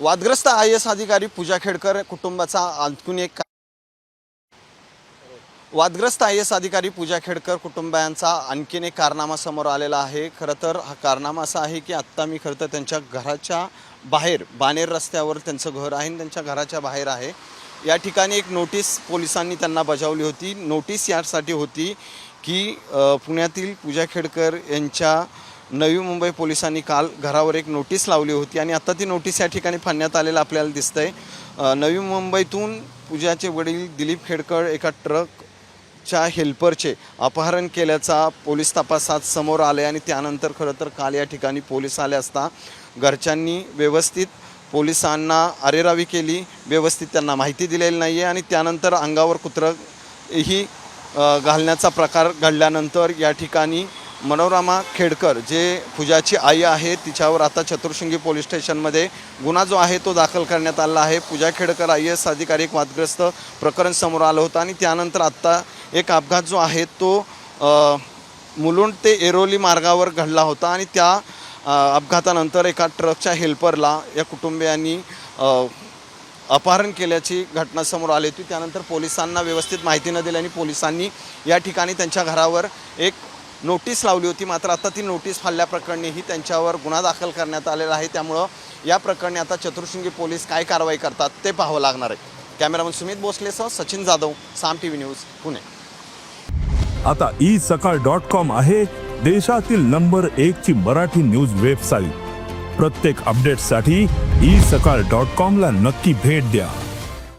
वादग्रस्त IAS अधिकारी पूजा खेडकर कुटुंबाचा आणखीन एक वादग्रस्त IAS अधिकारी पूजा खेडकर कुटुंबियांचा आणखीन एक कारनामा समोर आलेला आहे। खरं तर हा कारनामा असा आहे की आत्ता मी खरं तर त्यांच्या घराच्या बाहेर बाणेर रस्त्यावर त्यांचं घर आहे आणि त्यांच्या घराच्या बाहेर आहे। या ठिकाणी एक नोटीस पोलिसांनी त्यांना बजावली होती। नोटीस यासाठी होती की पुण्यातील पूजा खेडकर यांच्या नवी मुंबई पोलिसांनी काल घरावर एक नोटीस लावली होती आणि आता ती नोटीस या ठिकाणी फाडण्यात आलेलं आपल्याला दिसतंय। नवी मुंबईतून पूजाचे वडील दिलीप खेडकर एका ट्रकच्या हेल्परचे अपहरण केल्याचा पोलीस तपासात समोर आले आणि त्यानंतर खरं तर काल या ठिकाणी पोलीस आले असता घरच्यांनी व्यवस्थित पोलिसांना अरेरावी केली, व्यवस्थित त्यांना माहिती दिलेली नाही आहे आणि त्यानंतर अंगावर कुत्रं ही घालण्याचा प्रकार घडल्यानंतर या ठिकाणी मनोरमा खेडकर जे पूजाची आई आहे तिच्यावर आता चतुर्शृंगी पोलीस स्टेशनमध्ये गुन्हा जो आहे तो दाखल करण्यात आला आहे। पूजा खेडकर IAS अधिकारी एक वादग्रस्त प्रकरण समोर आलं होतं आणि त्यानंतर आत्ता एक अपघात जो आहे तो मुलुंड ते एरोली मार्गावर घडला होता आणि त्या अपघातानंतर एका ट्रकच्या हेल्परला या कुटुंबियांनी अपहरण केल्याची घटना समोर आली होती। त्यानंतर पोलिसांना व्यवस्थित माहिती न दिल्याने पोलिसांनी या ठिकाणी त्यांच्या घरावर एक नोटीस लावली होती। मात्र आता ती नोटीस फाडल्याप्रकरणीही त्यांच्यावर गुन्हा दाखल करण्यात आलेला आहे। त्यामुळं या प्रकरणी आता चतुर्शृंगी पोलीस काय कारवाई करतात ते पाहावं लागणार आहे। कॅमेरामन सुमित भोसलेसह सचिन जाधव, साम TV न्यूज, पुणे। आता isakal.com आहे देशातील नंबर 1 ची मराठी न्यूज वेबसाईट। प्रत्येक अपडेटसाठी isakal.com ला नक्की भेट द्या।